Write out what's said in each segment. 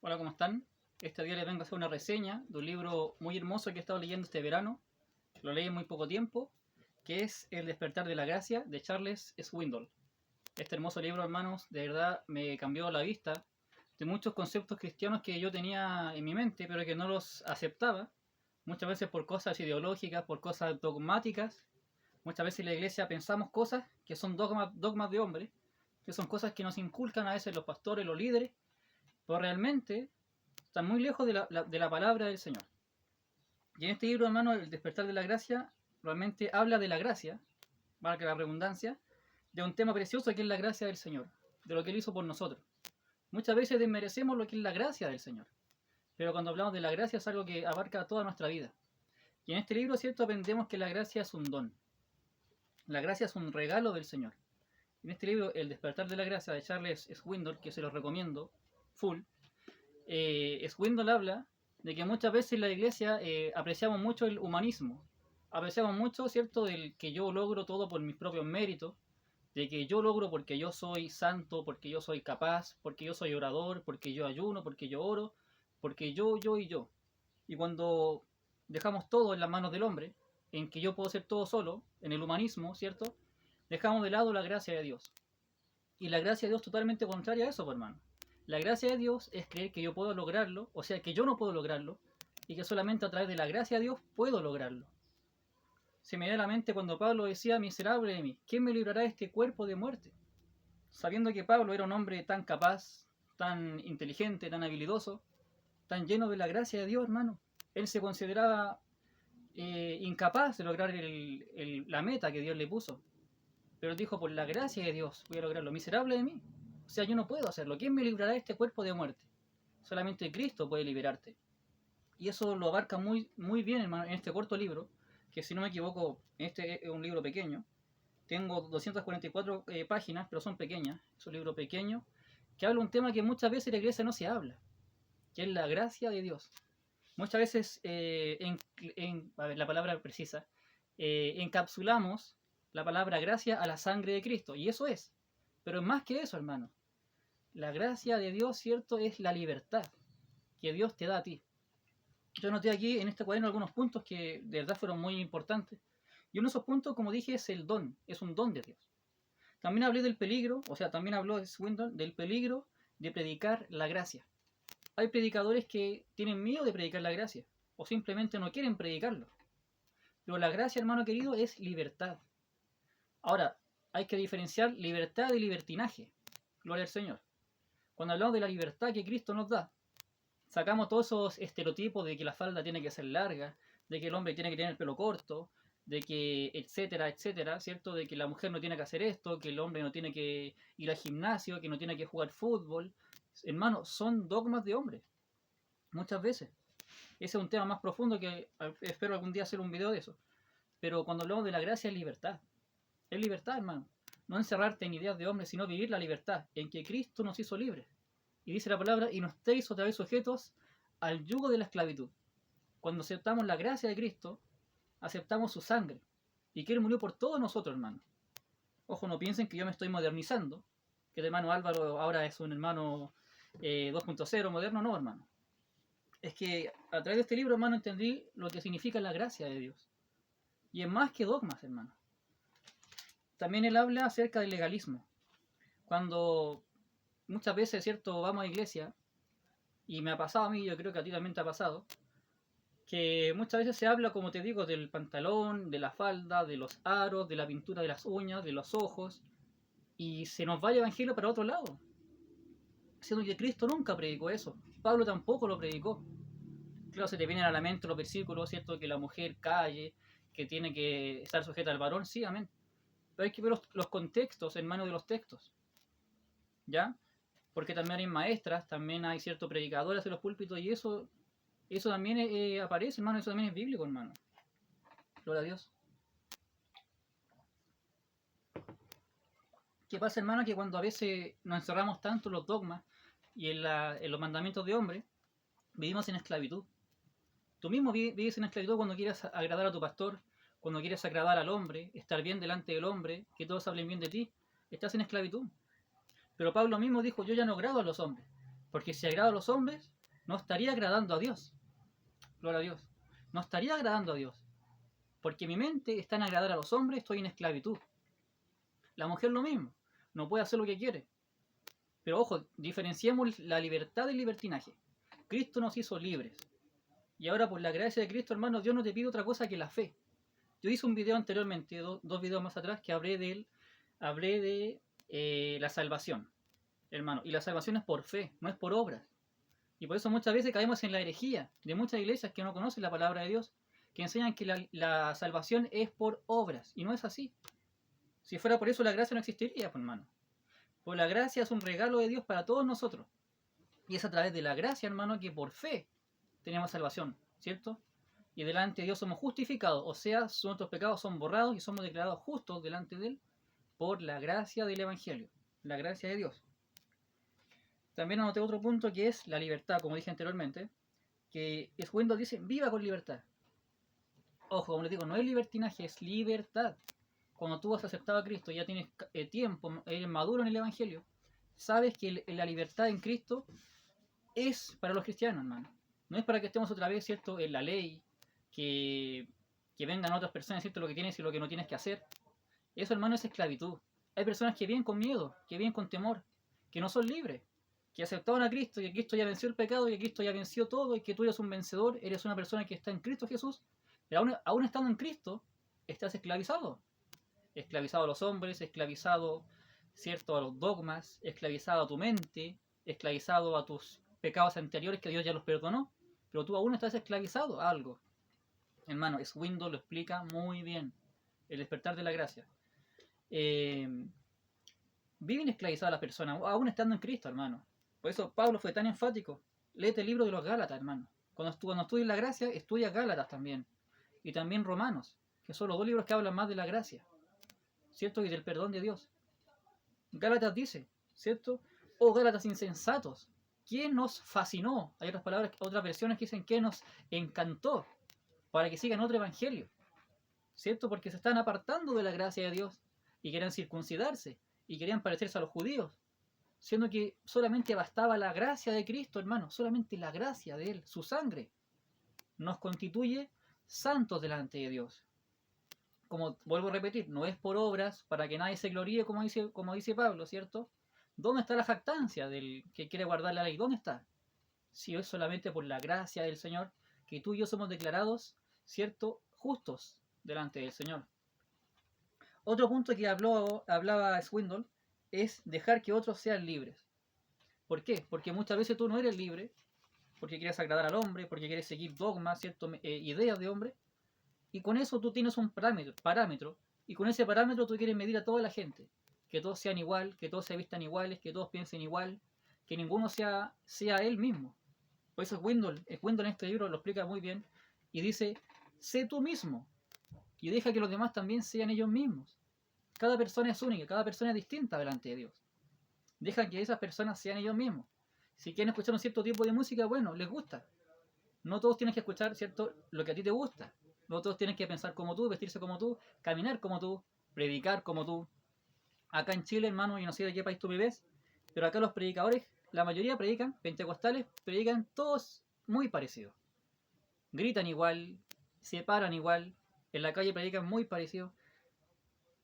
Hola, ¿cómo están? Este día les vengo a hacer una reseña de un libro muy hermoso que he estado leyendo este verano. Lo leí en muy poco tiempo, que es El despertar de la gracia de Charles Swindoll. Este hermoso libro, hermanos, de verdad me cambió la vista de muchos conceptos cristianos que yo tenía en mi mente, pero que no los aceptaba. Muchas veces por cosas ideológicas, por cosas dogmáticas. Muchas veces en la iglesia pensamos cosas que son dogmas de hombre, que son cosas que nos inculcan a veces los pastores, los líderes, pero realmente están muy lejos de la palabra del Señor. Y en este libro, hermano, El despertar de la gracia, realmente habla de la gracia, valga la redundancia, de un tema precioso que es la gracia del Señor, de lo que Él hizo por nosotros. Muchas veces desmerecemos lo que es la gracia del Señor, pero cuando hablamos de la gracia es algo que abarca toda nuestra vida. Y en este libro, cierto, aprendemos que la gracia es un don. La gracia es un regalo del Señor. En este libro, El despertar de la gracia de Charles Swindoll, que se los recomiendo, full, Swindoll habla de que muchas veces en la iglesia apreciamos mucho el humanismo, apreciamos mucho, ¿cierto?, del que yo logro todo por mis propios méritos, de que yo logro porque yo soy santo, porque yo soy capaz, porque yo soy orador, porque yo ayuno, porque yo oro, porque yo y yo. Y cuando dejamos todo en las manos del hombre, en que yo puedo hacer todo solo, en el humanismo, ¿cierto?, dejamos de lado la gracia de Dios. Y la gracia de Dios totalmente contraria a eso, pues, hermano. La gracia de Dios es creer que yo puedo lograrlo, o sea, que yo no puedo lograrlo, y que solamente a través de la gracia de Dios puedo lograrlo. Se me da a la mente cuando Pablo decía, miserable de mí, ¿quién me librará de este cuerpo de muerte? Sabiendo que Pablo era un hombre tan capaz, tan inteligente, tan habilidoso, tan lleno de la gracia de Dios, hermano. Él se consideraba incapaz de lograr la meta que Dios le puso. Pero dijo, por la gracia de Dios voy a lograrlo. Miserable de mí. O sea, yo no puedo hacerlo. ¿Quién me librará de este cuerpo de muerte? Solamente Cristo puede liberarte. Y eso lo abarca muy bien, hermano, en este corto libro, que si no me equivoco, este es un libro pequeño. Tengo 244 páginas, pero son pequeñas. Es un libro pequeño que habla un tema que muchas veces en la iglesia no se habla, que es la gracia de Dios. Muchas veces, a ver, la palabra precisa, encapsulamos la palabra gracia a la sangre de Cristo, y eso es. Pero más que eso, hermano, la gracia de Dios, cierto, es la libertad que Dios te da a ti. Yo noté aquí en este cuaderno algunos puntos que de verdad fueron muy importantes. Y uno de esos puntos, como dije, es el don, es un don de Dios. También hablé del peligro, o sea, también habló Swindoll del peligro de predicar la gracia. Hay predicadores que tienen miedo de predicar la gracia, o simplemente no quieren predicarlo. Pero la gracia, hermano querido, es libertad. Ahora, hay que diferenciar libertad y libertinaje. Gloria al Señor. Cuando hablamos de la libertad que Cristo nos da, sacamos todos esos estereotipos de que la falda tiene que ser larga, de que el hombre tiene que tener el pelo corto, de que etcétera, etcétera, ¿cierto? De que la mujer no tiene que hacer esto, que el hombre no tiene que ir al gimnasio, que no tiene que jugar fútbol. Hermano, son dogmas de hombre, muchas veces. Ese es un tema más profundo que espero algún día hacer un video de eso. Pero cuando hablamos de la gracia es libertad. Es libertad, hermano. No encerrarte en ideas de hombre, sino vivir la libertad, en que Cristo nos hizo libres. Y dice la palabra, y no estéis otra vez sujetos al yugo de la esclavitud. Cuando aceptamos la gracia de Cristo, aceptamos su sangre. Y que Él murió por todos nosotros, hermano. Ojo, no piensen que yo me estoy modernizando, que el hermano Álvaro ahora es un hermano 2.0 moderno, no, hermano. Es que a través de este libro, hermano, entendí lo que significa la gracia de Dios. Y es más que dogmas, hermano. También él habla acerca del legalismo. Cuando muchas veces, ¿cierto?, vamos a iglesia, y me ha pasado a mí, yo creo que a ti también te ha pasado, que muchas veces se habla, como te digo, del pantalón, de la falda, de los aros, de la pintura de las uñas, de los ojos, y se nos va el evangelio para otro lado, siendo que Cristo nunca predicó eso, Pablo tampoco lo predicó. Claro, se te vienen a la mente los versículos, ¿cierto?, que la mujer calle, que tiene que estar sujeta al varón, sí, amén. Pero hay que ver los contextos, hermano, de los textos, ¿ya? Porque también hay maestras, también hay ciertos predicadores en los púlpitos, y eso también aparece, hermano, eso también es bíblico, hermano. Gloria a Dios. ¿Qué pasa, hermano? Que cuando a veces nos encerramos tanto en los dogmas y en los mandamientos de hombre, vivimos en esclavitud. Tú mismo vives en esclavitud cuando quieres agradar a tu pastor, cuando quieres agradar al hombre, estar bien delante del hombre, que todos hablen bien de ti, estás en esclavitud. Pero Pablo mismo dijo, yo ya no agrado a los hombres, porque si agrado a los hombres, no estaría agradando a Dios. Gloria a Dios. No estaría agradando a Dios. Porque mi mente está en agradar a los hombres, estoy en esclavitud. La mujer lo mismo. No puede hacer lo que quiere. Pero ojo, diferenciemos la libertad del libertinaje. Cristo nos hizo libres. Y ahora por la gracia de Cristo, hermano, Dios no te pide otra cosa que la fe. Yo hice un video anteriormente, dos videos más atrás, que hablé de la salvación, hermano. Y la salvación es por fe, no es por obras. Y por eso muchas veces caemos en la herejía de muchas iglesias que no conocen la palabra de Dios, que enseñan que la salvación es por obras. Y no es así. Si fuera por eso, la gracia no existiría, pues, hermano. Pues la gracia es un regalo de Dios para todos nosotros. Y es a través de la gracia, hermano, que por fe tenemos salvación, ¿cierto? Y delante de Dios somos justificados, o sea, nuestros pecados son borrados y somos declarados justos delante de Él por la gracia del Evangelio, la gracia de Dios. También anoté otro punto que es la libertad, como dije anteriormente, que Windows dice, viva con libertad. Ojo, como les digo, no es libertinaje, es libertad. Cuando tú has aceptado a Cristo, ya tienes tiempo, eres maduro en el Evangelio, sabes que la libertad en Cristo es para los cristianos, hermano. No es para que estemos otra vez, ¿cierto?, en la ley, que vengan otras personas, ¿cierto?, lo que tienes y lo que no tienes que hacer. Eso, hermano, es esclavitud. Hay personas que viven con miedo, que viven con temor, que no son libres, que aceptaron a Cristo, que Cristo ya venció el pecado, que Cristo ya venció todo, y que tú eres un vencedor, eres una persona que está en Cristo Jesús, pero aún estando en Cristo, estás esclavizado. Esclavizado a los hombres, esclavizado, ¿cierto?, a los dogmas, esclavizado a tu mente, esclavizado a tus pecados anteriores que Dios ya los perdonó, pero tú aún estás esclavizado a algo. Hermano, Swindoll lo explica muy bien. El despertar de la gracia. Viven esclavizadas las personas, aún estando en Cristo, hermano. Por eso Pablo fue tan enfático. Léete el libro de los Gálatas, hermano. Cuando estudias la gracia, estudia Gálatas también. Y también Romanos, que son los dos libros que hablan más de la gracia, ¿cierto? Y del perdón de Dios. Gálatas dice, ¿cierto? Oh Gálatas insensatos, ¿quién nos fascinó? Hay otras versiones que dicen que nos encantó para que sigan otro evangelio, ¿cierto? Porque se están apartando de la gracia de Dios y querían circuncidarse y querían parecerse a los judíos, siendo que solamente bastaba la gracia de Cristo, hermano, solamente la gracia de Él, su sangre, nos constituye santos delante de Dios. Como vuelvo a repetir, no es por obras para que nadie se gloríe, como dice Pablo, ¿cierto? ¿Dónde está la jactancia del que quiere guardar la ley? ¿Dónde está? Si es solamente por la gracia del Señor que tú y yo somos declarados, ¿cierto?, justos delante del Señor. Otro punto que hablaba Swindoll es dejar que otros sean libres. ¿Por qué? Porque muchas veces tú no eres libre, porque quieres agradar al hombre, porque quieres seguir dogmas, ¿cierto?, ideas de hombre, y con eso tú tienes un parámetro, y con ese parámetro tú quieres medir a toda la gente, que todos sean igual, que todos se vistan iguales, que todos piensen igual, que ninguno sea él mismo. Por eso Swindoll en este libro lo explica muy bien, y dice, sé tú mismo, y deja que los demás también sean ellos mismos. Cada persona es única, cada persona es distinta delante de Dios. Deja que esas personas sean ellos mismos. Si quieren escuchar un cierto tipo de música, bueno, les gusta. No todos tienen que escuchar, ¿cierto?, lo que a ti te gusta. No todos tienen que pensar como tú, vestirse como tú, caminar como tú, predicar como tú. Acá en Chile, hermano, yo no sé de qué país tú vives, pero acá los predicadores, la mayoría predican, pentecostales, predican todos muy parecidos. Gritan igual, se paran igual, en la calle predican muy parecido,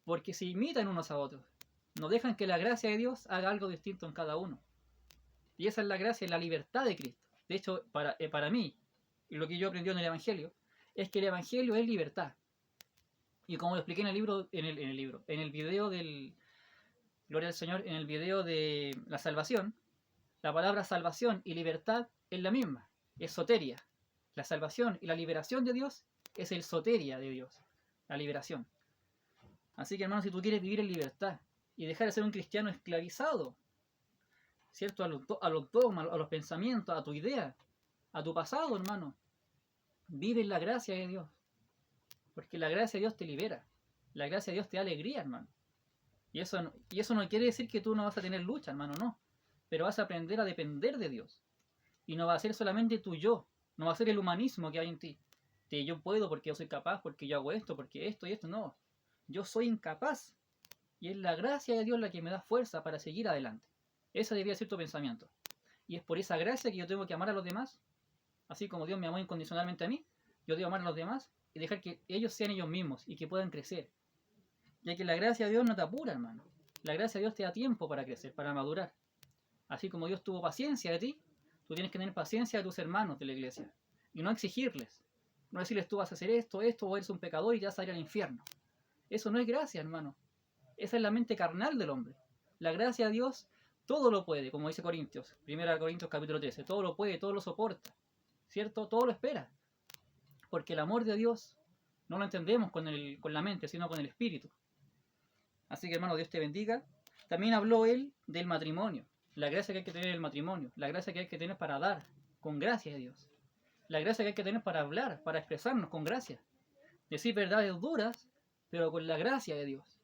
porque se imitan unos a otros. No dejan que la gracia de Dios haga algo distinto en cada uno. Y esa es la gracia, la libertad de Cristo. De hecho, para mí, y lo que yo aprendí en el Evangelio, es que el Evangelio es libertad. Y como lo expliqué en el video del Gloria al Señor, en el video de la salvación, la palabra salvación y libertad es la misma, es soteria. La salvación y la liberación de Dios es el soteria de Dios, la liberación. Así que, hermano, si tú quieres vivir en libertad y dejar de ser un cristiano esclavizado, ¿cierto?, a los dogmas, a los pensamientos, a tu idea, a tu pasado, hermano, vive en la gracia de Dios. Porque la gracia de Dios te libera. La gracia de Dios te da alegría, hermano. Y eso no quiere decir que tú no vas a tener lucha, hermano, no. Pero vas a aprender a depender de Dios. Y no va a ser solamente tu yo. No va a ser el humanismo que hay en ti. Que yo puedo porque yo soy capaz, porque yo hago esto, porque esto y esto. No. Yo soy incapaz. Y es la gracia de Dios la que me da fuerza para seguir adelante. Ese debería ser tu pensamiento. Y es por esa gracia que yo tengo que amar a los demás, así como Dios me amó incondicionalmente a mí, yo debo amar a los demás y dejar que ellos sean ellos mismos y que puedan crecer. Ya que la gracia de Dios no te apura, hermano. La gracia de Dios te da tiempo para crecer, para madurar. Así como Dios tuvo paciencia de ti, tú tienes que tener paciencia de tus hermanos de la iglesia. Y no exigirles. No decirles tú vas a hacer esto, o eres un pecador y te vas a ir al infierno. Eso no es gracia, hermano. Esa es la mente carnal del hombre. La gracia de Dios todo lo puede, como dice Corintios, 1 Corintios capítulo 13. Todo lo puede, todo lo soporta. ¿Cierto? Todo lo espera. Porque el amor de Dios no lo entendemos con la mente, sino con el espíritu. Así que, hermano, Dios te bendiga. También habló él del matrimonio. La gracia que hay que tener en el matrimonio. La gracia que hay que tener para dar con gracia de Dios. La gracia que hay que tener para hablar, para expresarnos con gracia. Decir verdades duras, pero con la gracia de Dios.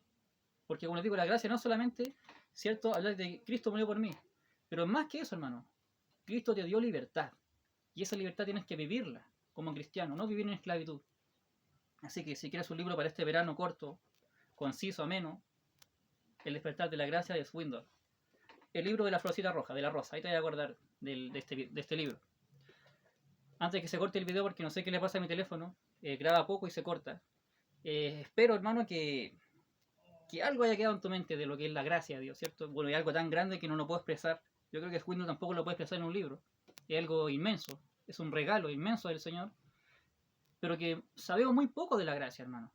Porque como les digo, la gracia no es solamente, ¿cierto?, hablar de Cristo murió por mí. Pero más que eso, hermano. Cristo te dio libertad. Y esa libertad tienes que vivirla como cristiano, no vivir en esclavitud. Así que si quieres un libro para este verano corto, conciso, ameno, El despertar de la gracia de Swindoll. El libro de la florcita roja, de la rosa. Ahí te voy a acordar de este libro. Antes de que se corte el video, porque no sé qué le pasa a mi teléfono, graba poco y se corta. Espero, hermano, que algo haya quedado en tu mente de lo que es la gracia de Dios, ¿cierto? Bueno, es algo tan grande que no lo puedo expresar. Yo creo que Swindoll tampoco lo puede expresar en un libro. Es algo inmenso. Es un regalo inmenso del Señor. Pero que sabemos muy poco de la gracia, hermano.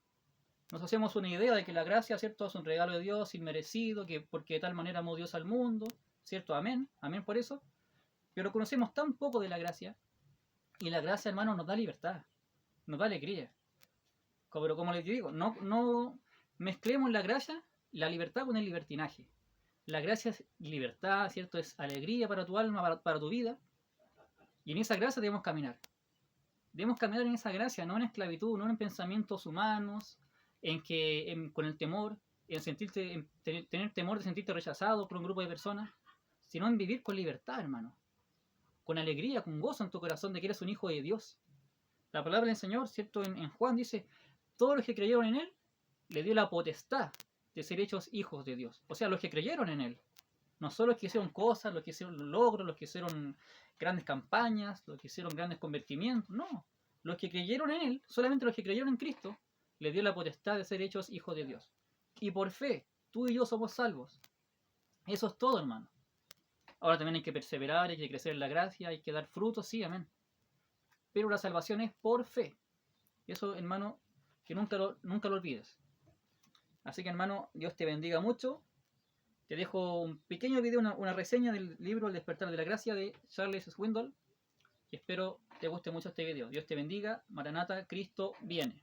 Nos hacemos una idea de que la gracia, ¿cierto?, es un regalo de Dios inmerecido, que porque de tal manera amó Dios al mundo, ¿cierto? Amén, amén por eso. Pero conocemos tan poco de la gracia, y la gracia, hermano, nos da libertad, nos da alegría. Pero como les digo, no mezclemos la gracia, la libertad con el libertinaje. La gracia es libertad, ¿cierto? Es alegría para tu alma, para tu vida, y en esa gracia debemos caminar. Debemos caminar en esa gracia, no en esclavitud, no en pensamientos humanos, con el temor, en tener temor de sentirte rechazado por un grupo de personas, sino en vivir con libertad, hermano, con alegría, con gozo en tu corazón de que eres un hijo de Dios. La palabra del Señor, ¿cierto? En Juan dice, todos los que creyeron en Él, le dio la potestad de ser hechos hijos de Dios. O sea, los que creyeron en Él. No solo los que hicieron cosas, los que hicieron logros, los que hicieron grandes campañas, los que hicieron grandes convertimientos, no. Los que creyeron en Él, solamente los que creyeron en Cristo, le dio la potestad de ser hechos hijos de Dios. Y por fe, tú y yo somos salvos. Eso es todo, hermano. Ahora también hay que perseverar, hay que crecer en la gracia, hay que dar frutos, sí, amén. Pero la salvación es por fe. Eso, hermano, que nunca lo olvides. Así que, hermano, Dios te bendiga mucho. Te dejo un pequeño video, una reseña del libro El despertar de la gracia de Charles Swindoll. Y espero te guste mucho este video. Dios te bendiga. Maranata, Cristo viene.